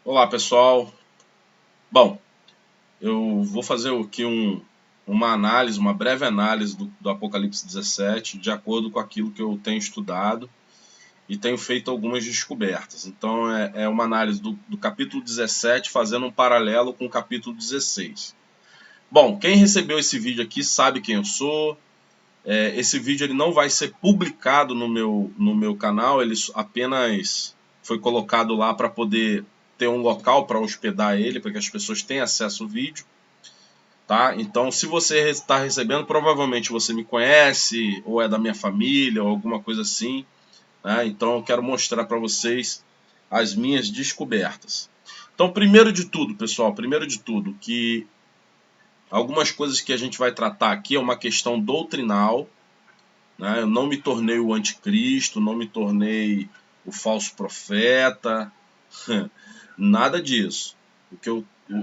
Olá pessoal, bom, eu vou fazer aqui uma análise, uma breve análise do Apocalipse 17, de acordo com aquilo que eu tenho estudado e tenho feito algumas descobertas. Então é uma análise do capítulo 17 fazendo um paralelo com o capítulo 16. Bom, quem recebeu esse vídeo aqui sabe quem eu sou. Esse vídeo ele não vai ser publicado no meu canal, ele apenas foi colocado lá para poder ter um local para hospedar ele, para que as pessoas tenham acesso ao vídeo, tá? Então, se você está recebendo, provavelmente você me conhece, ou é da minha família, ou alguma coisa assim, né? Então, eu quero mostrar para vocês as minhas descobertas. Então, primeiro de tudo, pessoal, que algumas coisas que a gente vai tratar aqui é uma questão doutrinal, né? Eu não me tornei o anticristo, não me tornei o falso profeta, nada disso.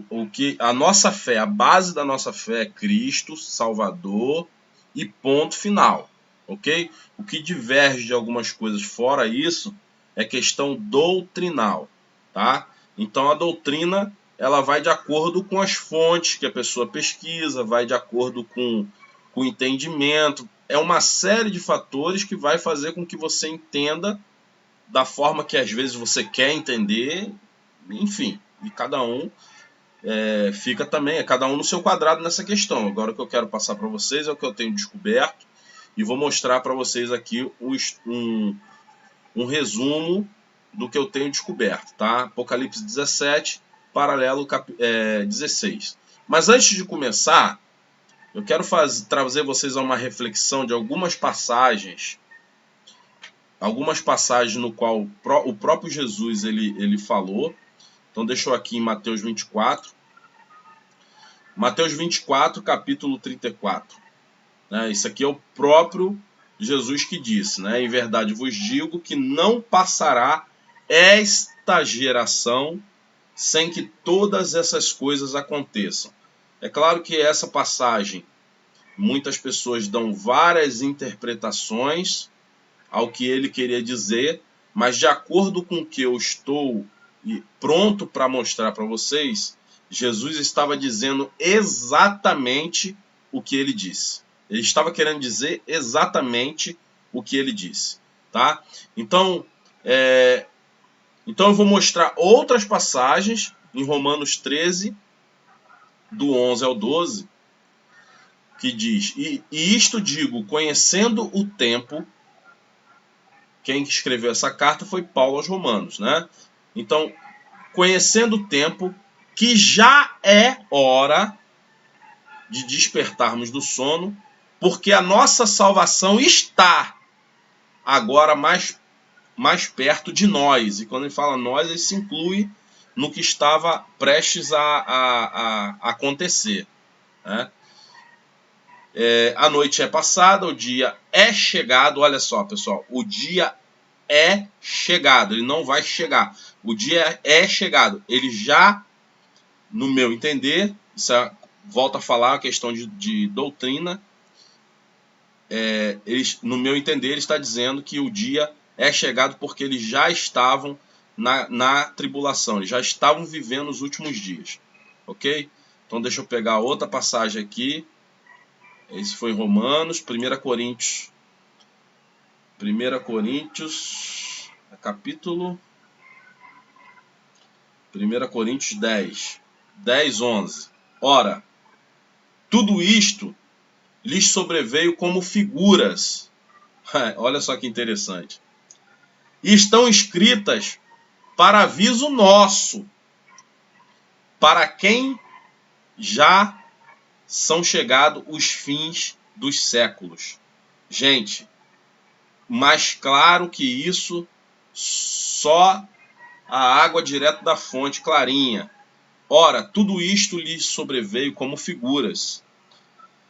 O que a nossa fé, a base da nossa fé é Cristo, Salvador e ponto final, ok? O que diverge de algumas coisas fora isso é questão doutrinal, tá? Então a doutrina ela vai de acordo com as fontes que a pessoa pesquisa, vai de acordo com o entendimento. É uma série de fatores que vai fazer com que você entenda da forma que às vezes você quer entender, enfim, e cada um fica também, cada um no seu quadrado nessa questão. Agora o que eu quero passar para vocês é o que eu tenho descoberto e vou mostrar para vocês aqui um resumo do que eu tenho descoberto, tá? Apocalipse 17, paralelo 16. Mas antes de começar, eu quero trazer vocês a uma reflexão de algumas passagens no qual o próprio Jesus ele falou. Então deixa eu aqui em Mateus 24. Mateus 24, capítulo 34. Né? Isso aqui é o próprio Jesus que disse, né? Em verdade vos digo que não passará esta geração sem que todas essas coisas aconteçam. É claro que essa passagem, muitas pessoas dão várias interpretações ao que ele queria dizer, mas de acordo com o que eu estou pronto para mostrar para vocês, Jesus estava dizendo exatamente o que ele disse. Ele estava querendo dizer exatamente o que ele disse, tá? Então eu vou mostrar outras passagens em Romanos 13, do 11 ao 12, que diz: e isto digo, conhecendo o tempo. Quem escreveu essa carta foi Paulo aos Romanos, né? Então, conhecendo o tempo, que já é hora de despertarmos do sono, porque a nossa salvação está agora mais perto de nós. E quando ele fala nós, ele se inclui no que estava prestes a acontecer, né? A noite é passada, o dia é chegado. Olha só, pessoal, o dia é chegado, ele não vai chegar. O dia é chegado. Ele já, no meu entender, volta a falar a questão de doutrina, no meu entender, ele está dizendo que o dia é chegado porque eles já estavam na tribulação, eles já estavam vivendo os últimos dias, ok? Então deixa eu pegar outra passagem aqui. Esse foi em Romanos, 1 Coríntios, capítulo 1 Coríntios 10, 11. Ora, tudo isto lhes sobreveio como figuras. Olha só que interessante. E estão escritas para aviso nosso, para quem já são chegados os fins dos séculos. Gente, mais claro que isso, só a água direto da fonte clarinha. Ora, tudo isto lhes sobreveio como figuras,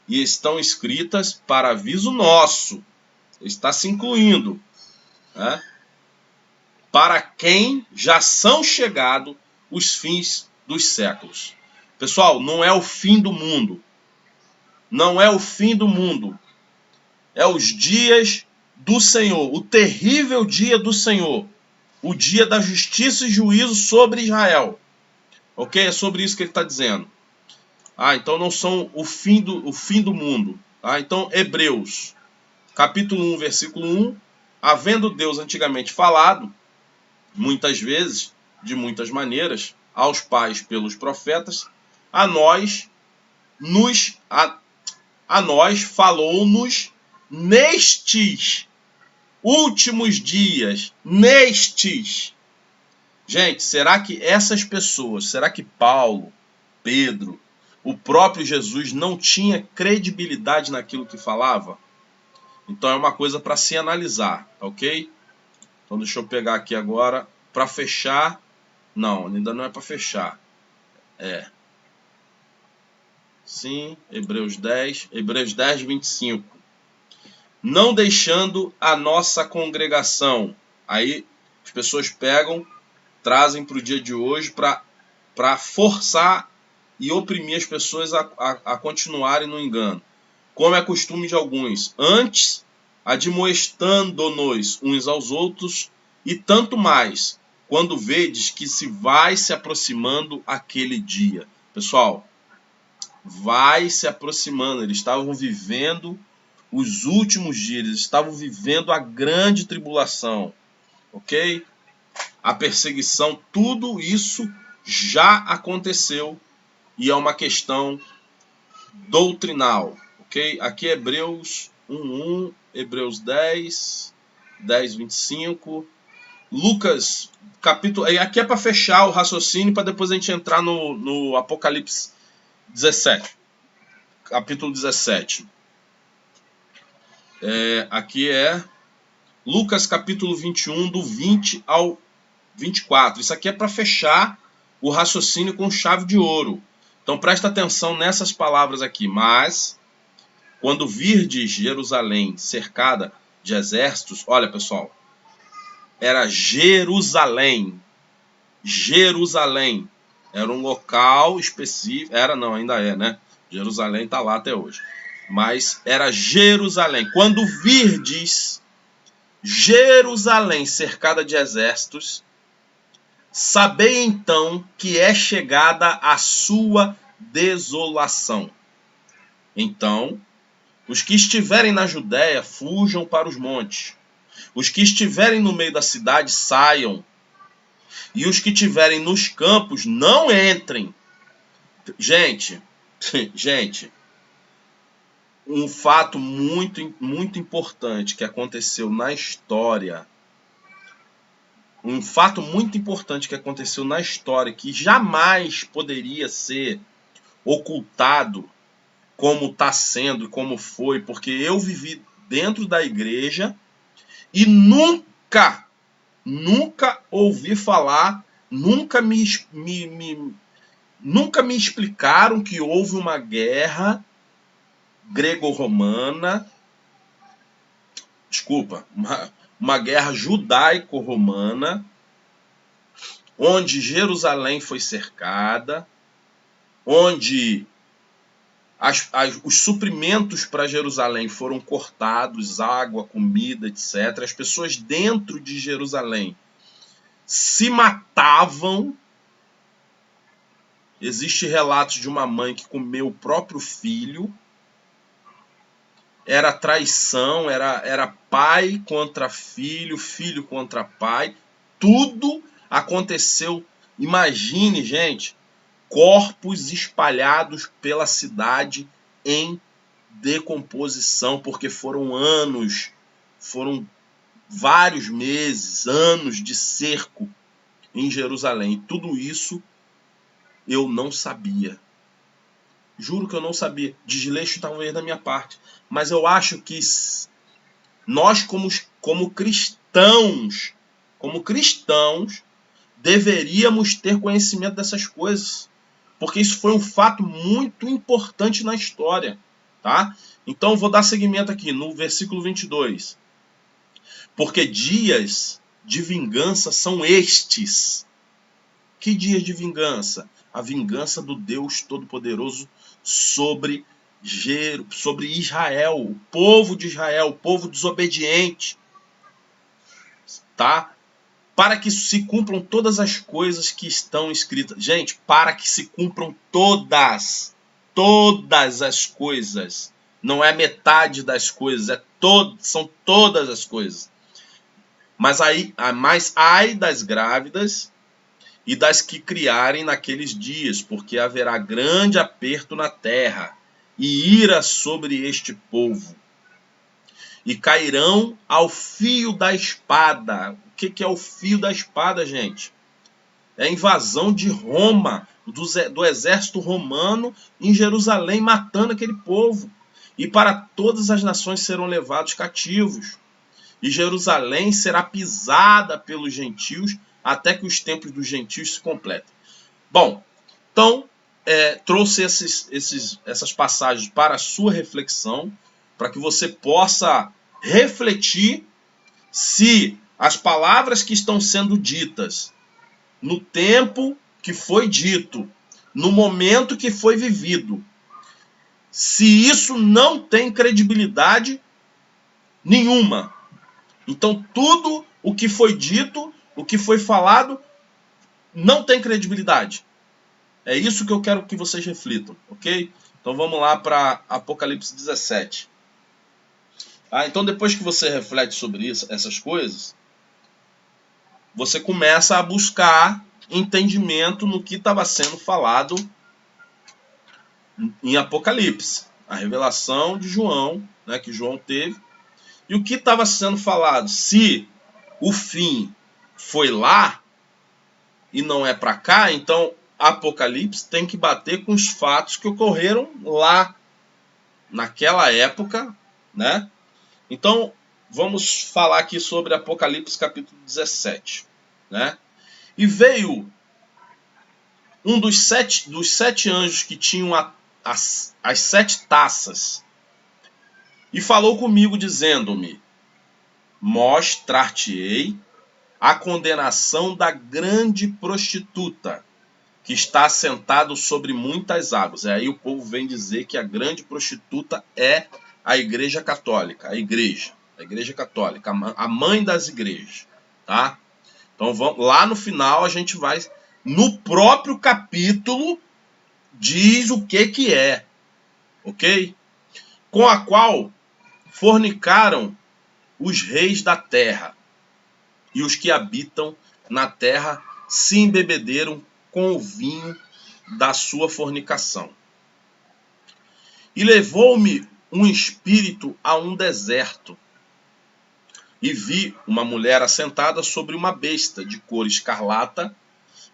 e estão escritas para aviso nosso, está se incluindo, né? Para quem já são chegados os fins dos séculos. Pessoal, não é o fim do mundo. Não é o fim do mundo. É os dias do Senhor, o terrível dia do Senhor, o dia da justiça e juízo sobre Israel. Ok? É sobre isso que ele está dizendo. Então não são o fim do mundo. Então, Hebreus, capítulo 1, versículo 1. Havendo Deus antigamente falado, muitas vezes, de muitas maneiras, aos pais pelos profetas, a nós falou-nos nestes últimos dias. Gente, será que essas pessoas, será que Paulo, Pedro, o próprio Jesus não tinha credibilidade naquilo que falava? Então é uma coisa para se analisar, ok? Então deixa eu pegar aqui agora para fechar. Não, ainda não é para fechar. Sim, Hebreus 10, 25. Não deixando a nossa congregação. Aí as pessoas pegam, trazem para o dia de hoje para forçar e oprimir as pessoas a continuarem no engano. Como é costume de alguns. Antes, admoestando-nos uns aos outros, e tanto mais, quando vedes que se vai se aproximando aquele dia. Pessoal, vai se aproximando. Eles estavam vivendo os últimos dias, eles estavam vivendo a grande tribulação, ok? A perseguição, tudo isso já aconteceu e é uma questão doutrinal, ok? Aqui é Hebreus 1:1, Hebreus 10, 25, Lucas, capítulo... Aqui é para fechar o raciocínio, para depois a gente entrar no Apocalipse 17, capítulo 17. Aqui é Lucas capítulo 21, do 20 ao 24. Isso aqui é para fechar o raciocínio com chave de ouro. Então presta atenção nessas palavras aqui. Mas, quando virdes Jerusalém cercada de exércitos, olha pessoal, era Jerusalém. Jerusalém. Era um local específico. Ainda é, né? Jerusalém está lá até hoje. Mas era Jerusalém. Quando virdes Jerusalém cercada de exércitos, sabei então que é chegada a sua desolação. Então, os que estiverem na Judéia fujam para os montes. Os que estiverem no meio da cidade saiam. E os que estiverem nos campos não entrem. Gente, um fato muito, muito importante que aconteceu na história. Um fato muito importante que aconteceu na história, que jamais poderia ser ocultado como está sendo, como foi, porque eu vivi dentro da igreja e nunca ouvi falar, nunca me explicaram que houve uma guerra grego-romana, uma guerra judaico-romana, onde Jerusalém foi cercada, onde os suprimentos para Jerusalém foram cortados, água, comida, etc. As pessoas dentro de Jerusalém se matavam. Existem relatos de uma mãe que comeu o próprio filho. Era traição, era pai contra filho, filho contra pai. Tudo aconteceu. Imagine, gente, corpos espalhados pela cidade em decomposição, porque foram anos, foram vários meses, anos de cerco em Jerusalém. Tudo isso eu não sabia. Juro que eu não sabia. Desleixo talvez da minha parte. Mas eu acho que nós, como cristãos, deveríamos ter conhecimento dessas coisas. Porque isso foi um fato muito importante na história. Tá? Então, vou dar seguimento aqui no versículo 22. Porque dias de vingança são estes. Que dias de vingança? A vingança do Deus Todo-Poderoso sobre Israel, o povo de Israel, o povo desobediente. Tá? para que se cumpram todas as coisas que estão escritas. Gente, para que se cumpram todas as coisas. Não é metade das coisas, são todas as coisas. Mas ai das grávidas e das que criarem naqueles dias, porque haverá grande aperto na terra e ira sobre este povo. E cairão ao fio da espada. O que é o fio da espada, gente? É a invasão de Roma, do exército romano em Jerusalém, matando aquele povo. E para todas as nações serão levados cativos. E Jerusalém será pisada pelos gentios até que os tempos dos gentios se completem. Bom, então trouxe essas passagens para a sua reflexão, para que você possa refletir se as palavras que estão sendo ditas no tempo que foi dito, no momento que foi vivido, se isso não tem credibilidade nenhuma. Então tudo o que foi dito, o que foi falado, não tem credibilidade. É isso que eu quero que vocês reflitam, ok? Então vamos lá para Apocalipse 17. Então depois que você reflete sobre essas coisas, você começa a buscar entendimento no que estava sendo falado em Apocalipse. A revelação de João, né, que João teve. E o que estava sendo falado? Se o fim foi lá e não é para cá, então Apocalipse tem que bater com os fatos que ocorreram lá, naquela época, né? Então, vamos falar aqui sobre Apocalipse capítulo 17, né? E veio um dos sete anjos que tinham as 7 taças e falou comigo dizendo-me: mostrar-te-ei a condenação da grande prostituta, que está assentado sobre muitas águas. Aí o povo vem dizer que a grande prostituta é a Igreja Católica, a Igreja Católica, a mãe das igrejas, tá? Então vamos, lá no final a gente vai, no próprio capítulo, diz o que é, ok? Com a qual fornicaram os reis da terra, e os que habitam na terra se embebederam com o vinho da sua fornicação. E levou-me um espírito a um deserto, e vi uma mulher assentada sobre uma besta de cor escarlata,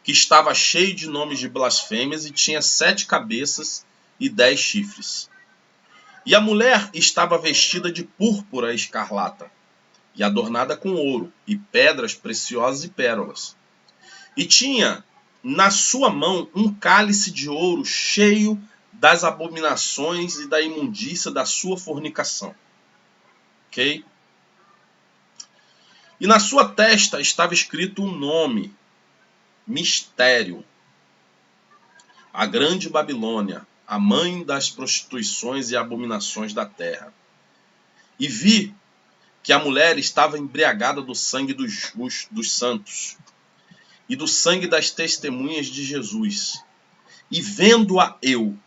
que estava cheio de nomes de blasfêmias e tinha 7 cabeças e 10 chifres. E a mulher estava vestida de púrpura escarlata, e adornada com ouro, e pedras preciosas e pérolas. E tinha na sua mão um cálice de ouro cheio das abominações e da imundícia da sua fornicação. Ok? E na sua testa estava escrito um nome, Mistério, a grande Babilônia, a mãe das prostituições e abominações da terra. E vi que a mulher estava embriagada do sangue dos santos e do sangue das testemunhas de Jesus. E vendo-a eu,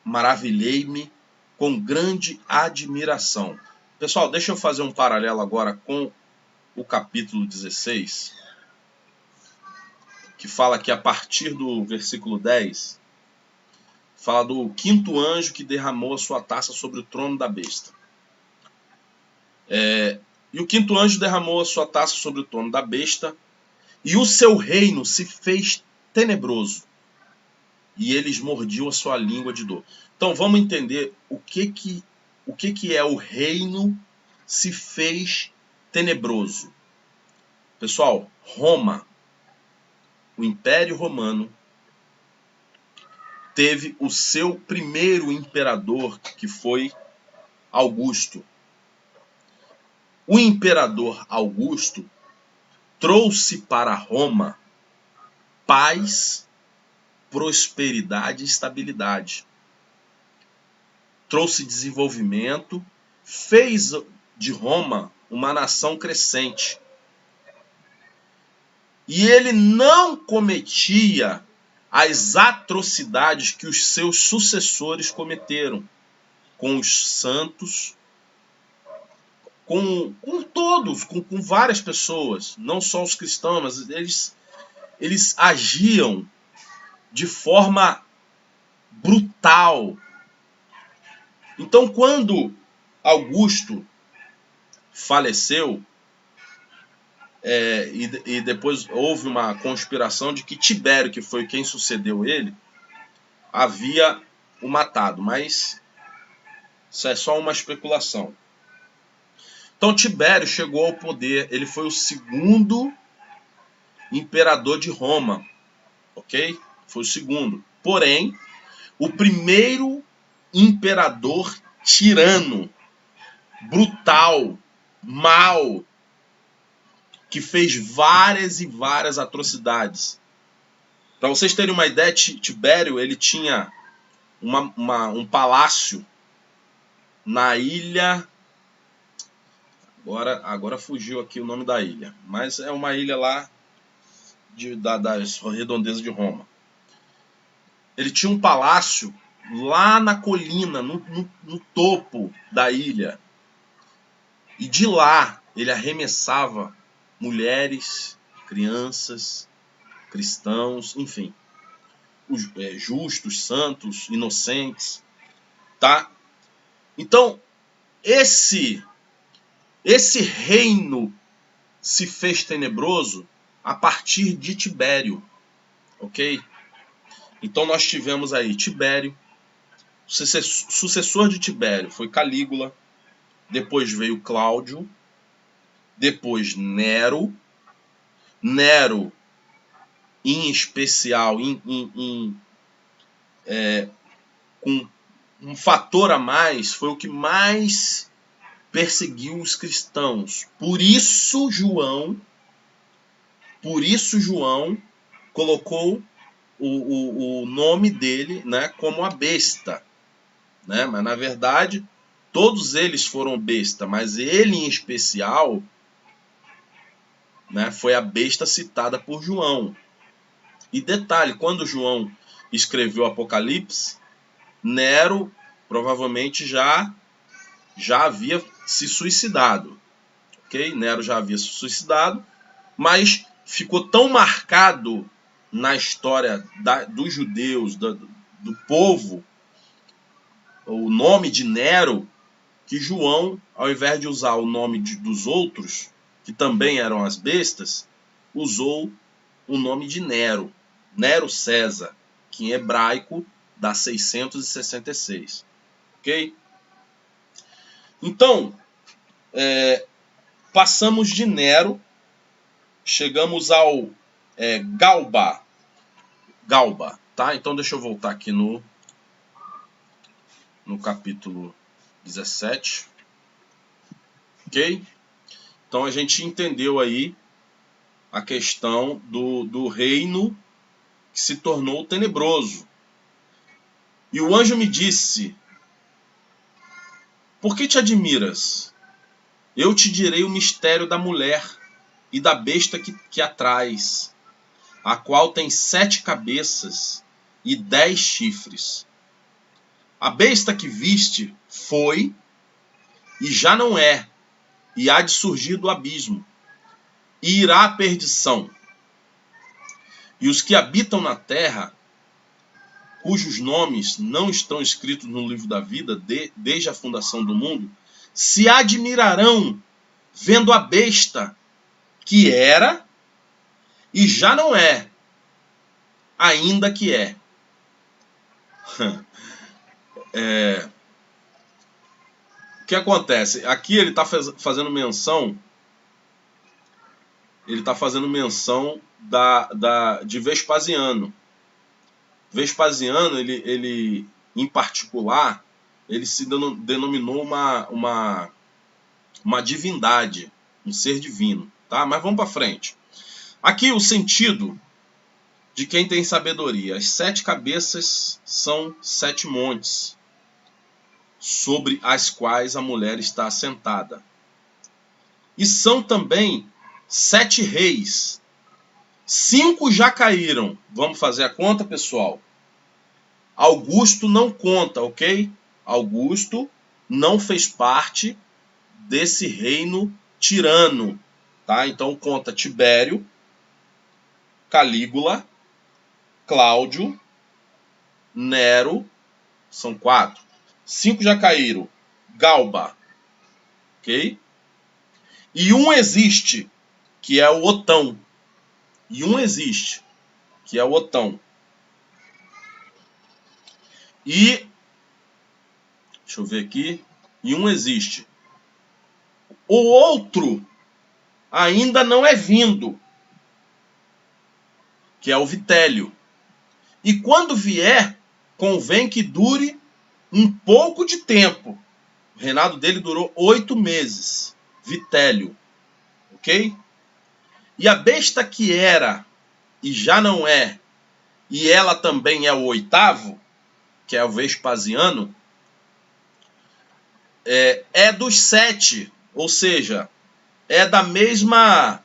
maravilhei-me com grande admiração. Pessoal, deixa eu fazer um paralelo agora com o capítulo 16, que fala que a partir do versículo 10, fala do 5º anjo que derramou a sua taça sobre o trono da besta. E o 5º anjo derramou a sua taça sobre o trono da besta, e o seu reino se fez tenebroso, e eles mordiam a sua língua de dor. Então vamos entender o que é o reino se fez tenebroso. Pessoal, Roma, o Império Romano, teve o seu primeiro imperador, que foi Augusto. O imperador Augusto trouxe para Roma paz, prosperidade e estabilidade. Trouxe desenvolvimento, fez de Roma uma nação crescente. E ele não cometia as atrocidades que os seus sucessores cometeram com os santos, com todos, com várias pessoas, não só os cristãos, mas eles agiam de forma brutal. Então, quando Augusto faleceu, e depois houve uma conspiração de que Tibério, que foi quem sucedeu ele, havia o matado, mas isso é só uma especulação. Então Tibério chegou ao poder, ele foi o segundo imperador de Roma, ok? Foi o segundo. Porém, o primeiro imperador tirano, brutal, mau, que fez várias e várias atrocidades. Para vocês terem uma ideia, Tibério ele tinha um palácio na ilha. Agora fugiu aqui o nome da ilha, mas é uma ilha lá das redondezas de Roma. Ele tinha um palácio lá na colina, no topo da ilha. E de lá ele arremessava mulheres, crianças, cristãos, enfim, justos, santos, inocentes, tá? Então, esse reino se fez tenebroso a partir de Tibério, ok? Então nós tivemos aí Tibério, sucessor de Tibério foi Calígula, depois veio Cláudio, depois Nero, em especial, com um fator a mais, foi o que mais perseguiu os cristãos. Por isso João colocou o nome dele, né, como a besta, né? Mas na verdade todos eles foram besta, mas ele em especial, né, foi a besta citada por João. E detalhe, quando João escreveu o Apocalipse, Nero provavelmente já havia se suicidado, ok? Nero já havia se suicidado, mas ficou tão marcado na história dos judeus, do povo, o nome de Nero, que João, ao invés de usar o nome dos outros, que também eram as bestas, usou o nome de Nero, Nero César, que em hebraico dá 666, ok? Então, passamos de Nero, chegamos ao Galba, tá? Então deixa eu voltar aqui no capítulo 17, ok? Então a gente entendeu aí a questão do reino que se tornou tenebroso. E o anjo me disse: por que te admiras? Eu te direi o mistério da mulher e da besta que a traz, a qual tem 7 cabeças e 10 chifres. A besta que viste foi e já não é, e há de surgir do abismo, e irá à perdição. E os que habitam na terra, cujos nomes não estão escritos no livro da vida desde a fundação do mundo, se admirarão vendo a besta que era e já não é, ainda que é. O que acontece? Aqui ele está fazendo menção. Ele está fazendo menção de Vespasiano. Vespasiano, ele em particular, ele se denominou uma divindade, um ser divino, tá? Mas vamos para frente. Aqui o sentido de quem tem sabedoria. As 7 cabeças são 7 montes, sobre as quais a mulher está assentada. E são também 7 reis, 5 já caíram. Vamos fazer a conta, pessoal? Augusto não conta, ok? Augusto não fez parte desse reino tirano, tá? Então conta Tibério, Calígula, Cláudio, Nero, são 4. 5 já caíram. Galba, ok? E um existe, que é o Otão. E um existe, que é o Otão. E, deixa eu ver aqui, e um existe. O outro ainda não é vindo, que é o Vitélio. E quando vier, convém que dure um pouco de tempo. O reinado dele durou 8 meses. Vitélio. Ok? E a besta que era e já não é, e ela também é o 8º, que é o Vespasiano, é dos 7, ou seja, é da mesma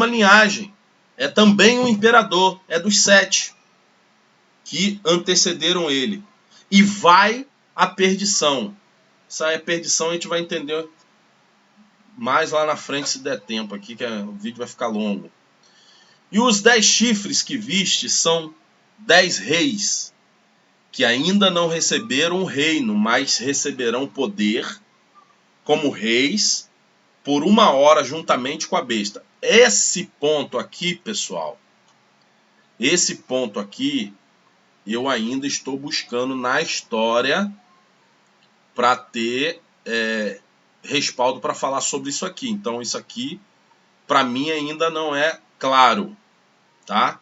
linhagem. É também um imperador, é dos 7 que antecederam ele. E vai à perdição. Essa é a perdição, a gente vai entender mais lá na frente, se der tempo aqui, que o vídeo vai ficar longo. E os 10 chifres que viste são 10 reis, que ainda não receberam o reino, mas receberão poder como reis por 1 hora juntamente com a besta. Esse ponto aqui, pessoal, esse ponto aqui, eu ainda estou buscando na história para ter respaldo para falar sobre isso aqui. Então isso aqui, para mim, ainda não é claro, tá?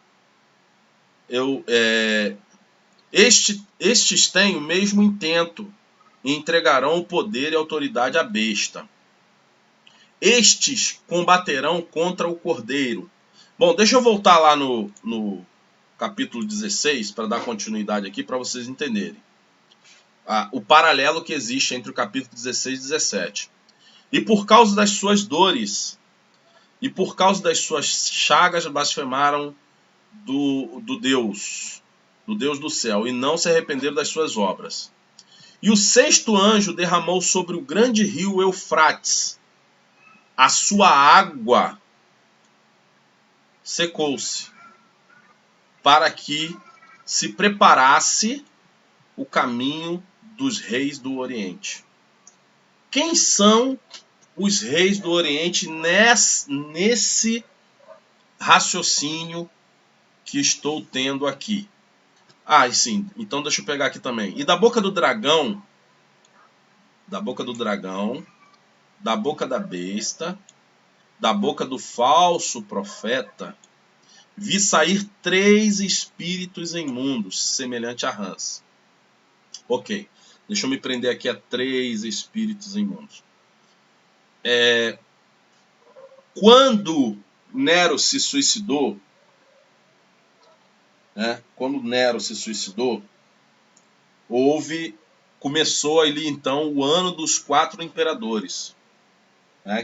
Estes têm o mesmo intento e entregarão o poder e autoridade à besta. Estes combaterão contra o cordeiro. Bom, deixa eu voltar lá no capítulo 16 para dar continuidade aqui para vocês entenderem o paralelo que existe entre o capítulo 16 e 17. E por causa das suas dores e por causa das suas chagas blasfemaram do Deus do céu, e não se arrependeram das suas obras. E o 6º anjo derramou sobre o grande rio Eufrates. A sua água secou-se, para que se preparasse o caminho dos reis do Oriente. Quem são os reis do Oriente nesse raciocínio que estou tendo aqui? Sim, então deixa eu pegar aqui também. E da boca do dragão, da boca da besta, da boca do falso profeta, vi sair 3 espíritos imundos, semelhante a rãs. Ok, deixa eu me prender aqui a 3 espíritos imundos. Quando Nero se suicidou, começou ali então o ano dos 4 imperadores,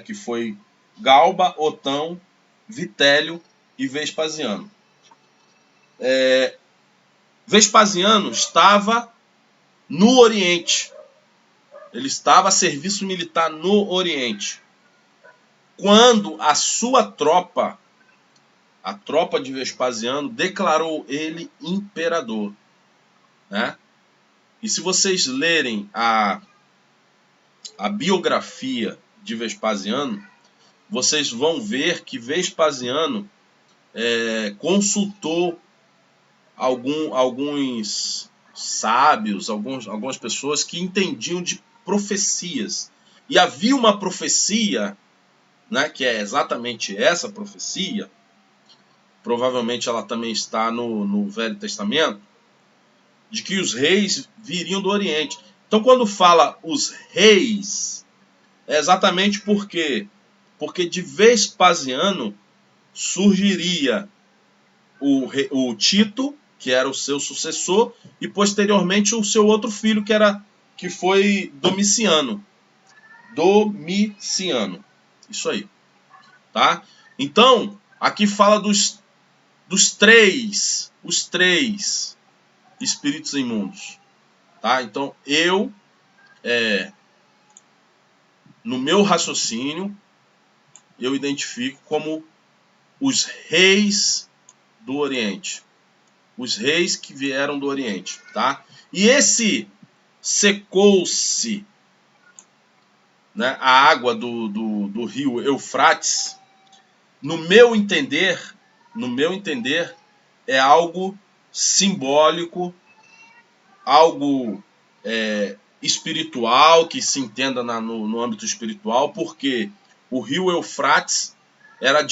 que foi Galba, Otão, Vitélio e Vespasiano. Vespasiano estava no Oriente. Ele estava a serviço militar no Oriente. Quando a sua tropa, a tropa de Vespasiano, declarou ele imperador. E se vocês lerem a biografia de Vespasiano, vocês vão ver que Vespasiano consultou alguns sábios, algumas pessoas que entendiam de profecias. E havia uma profecia, que é exatamente essa profecia, provavelmente ela também está no Velho Testamento, de que os reis viriam do Oriente. Então, quando fala os reis, é exatamente porque de Vespasiano surgiria o Tito, que era o seu sucessor, e posteriormente o seu outro filho, que foi Domiciano. Isso aí. Tá? Então, aqui fala dos os três espíritos imundos, tá? Então no meu raciocínio, eu identifico como os reis do Oriente, os reis que vieram do Oriente, tá? E esse secou-se, né, a água do rio Eufrates, no meu entender, é algo simbólico, algo espiritual, que se entenda no âmbito espiritual, porque o rio Eufrates era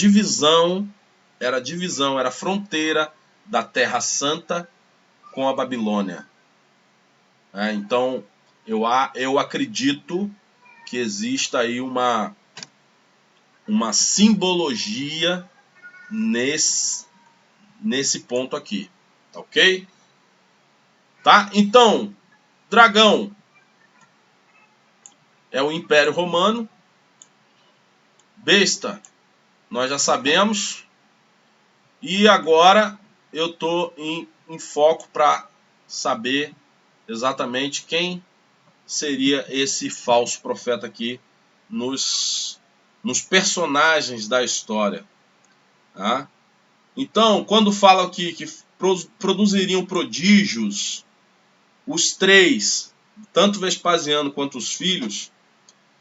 fronteira da Terra Santa com a Babilônia. Então, eu acredito que exista aí uma simbologia nesse ponto aqui, ok? Tá? Então, dragão é o Império Romano, besta nós já sabemos, e agora eu tô em foco para saber exatamente quem seria esse falso profeta aqui nos personagens da história. Tá? Então, quando fala aqui que produziriam prodígios, os três, tanto Vespasiano quanto os filhos,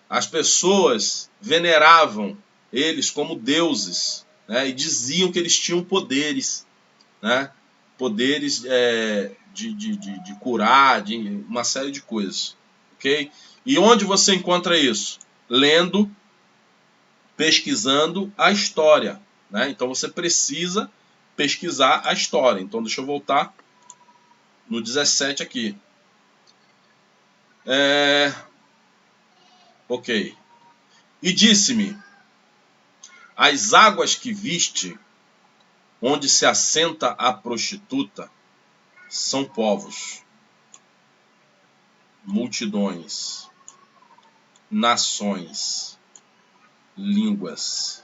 as pessoas veneravam eles como deuses, né? E diziam que eles tinham poderes, né? Poderes de curar, de uma série de coisas. Okay? E onde você encontra isso? Lendo, pesquisando a história. Né? Então você precisa pesquisar a história. Então deixa eu voltar no 17 aqui. Ok. E disse-me: as águas que viste, onde se assenta a prostituta, são povos, multidões, nações, línguas.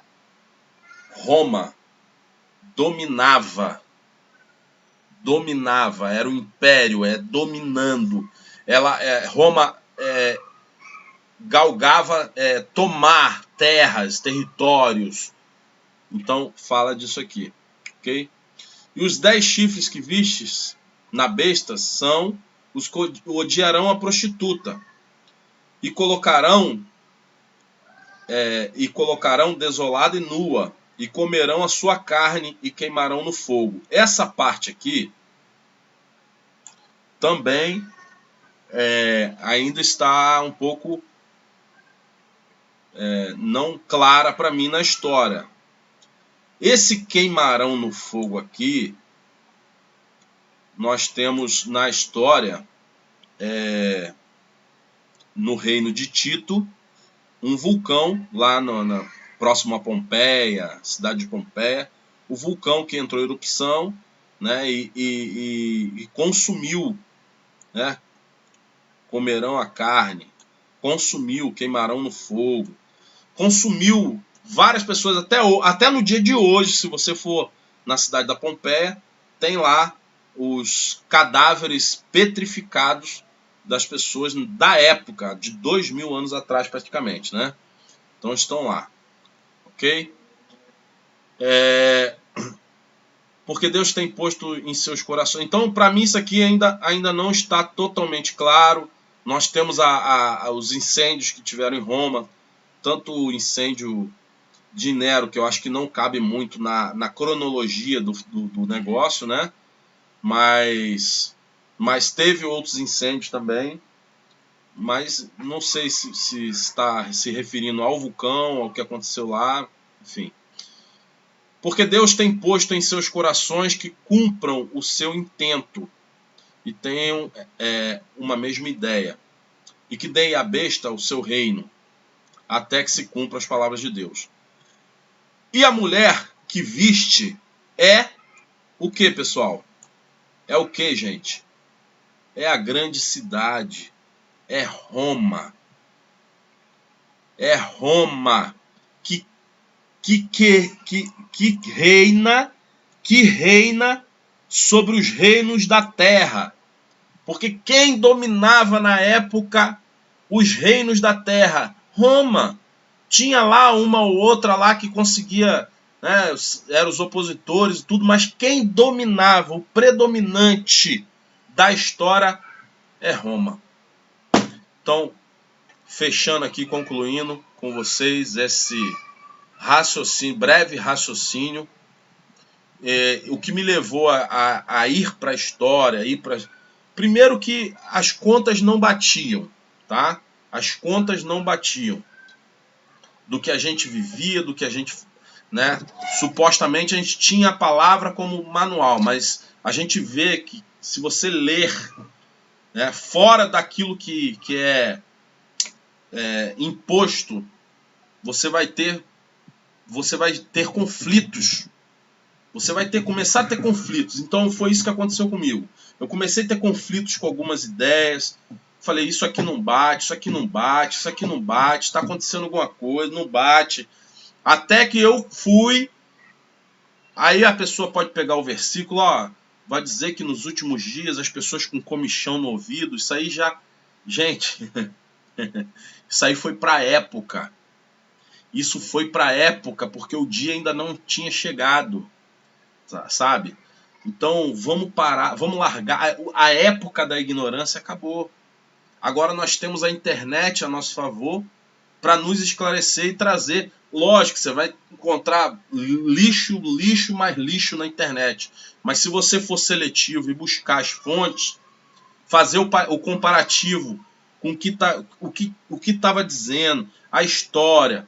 Roma dominava, era o império, dominando. Roma galgava tomar terras, territórios. Então fala disso aqui, ok? E os 10 chifres que vistes na besta são os que odiarão a prostituta e colocarão desolada e nua, e comerão a sua carne e queimarão no fogo. Essa parte aqui também ainda está um pouco não clara para mim na história. Esse queimarão no fogo aqui, nós temos na história, no reino de Tito, um vulcão lá próximo a Pompeia, cidade de Pompeia, o vulcão que entrou em erupção, né, e consumiu, né, comerão a carne, consumiu, queimarão no fogo, consumiu várias pessoas, até no dia de hoje, se você for na cidade da Pompeia, tem lá os cadáveres petrificados das pessoas da época, de 2000 anos atrás praticamente, né? Então estão lá, ok? Porque Deus tem posto em seus corações. Então, para mim, isso aqui ainda não está totalmente claro. Nós temos os incêndios que tiveram em Roma, tanto o incêndio de Nero, que eu acho que não cabe muito na cronologia do negócio, né? Mas teve outros incêndios também. Mas não sei se está se referindo ao vulcão, ao que aconteceu lá, enfim. Porque Deus tem posto em seus corações que cumpram o seu intento e tenham uma mesma ideia, e que deem à besta o seu reino, até que se cumpram as palavras de Deus. E a mulher que viste é o que, pessoal? É o que, gente? É a grande cidade, é Roma. É Roma que reina, que reina sobre os reinos da terra. Porque quem dominava na época os reinos da terra? Roma. Tinha lá uma ou outra lá que conseguia, né, eram os opositores e tudo, mas quem dominava, o predominante da história é Roma. Então, fechando aqui, concluindo com vocês esse raciocínio, breve raciocínio, o que me levou a ir para a história, primeiro que as contas não batiam, tá? As contas não batiam do que a gente vivia, do que a gente, né? Supostamente a gente tinha a palavra como manual, mas a gente vê que se você ler, né, fora daquilo que é imposto, você vai ter conflitos. Você vai começar a ter conflitos. Então foi isso que aconteceu comigo. Eu comecei a ter conflitos com algumas ideias. Falei, isso aqui não bate, isso aqui não bate, isso aqui não bate, está acontecendo alguma coisa, não bate. Até que eu fui. Aí a pessoa pode pegar o versículo, ó, vai dizer que nos últimos dias as pessoas com comichão no ouvido, isso aí já... Gente, isso aí foi para a época. Isso foi para a época, porque o dia ainda não tinha chegado, sabe? Então vamos parar, vamos largar. A época da ignorância acabou. Agora nós temos a internet a nosso favor para nos esclarecer e trazer. Lógico, você vai encontrar lixo, mais lixo na internet. Mas se você for seletivo e buscar as fontes, fazer o comparativo com o que estava dizendo, a história,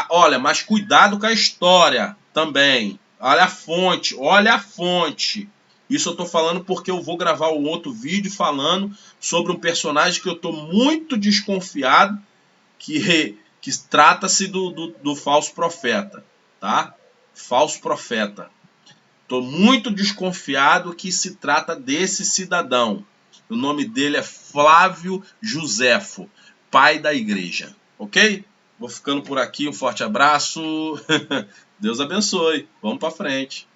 olha, mas cuidado com a história também. Olha a fonte. Isso eu estou falando porque eu vou gravar um outro vídeo falando sobre um personagem que eu estou muito desconfiado, que trata-se do falso profeta, tá? Falso profeta. Estou muito desconfiado que se trata desse cidadão. O nome dele é Flávio Josefo, pai da igreja. Ok? Vou ficando por aqui. Um forte abraço. Deus abençoe. Vamos para frente.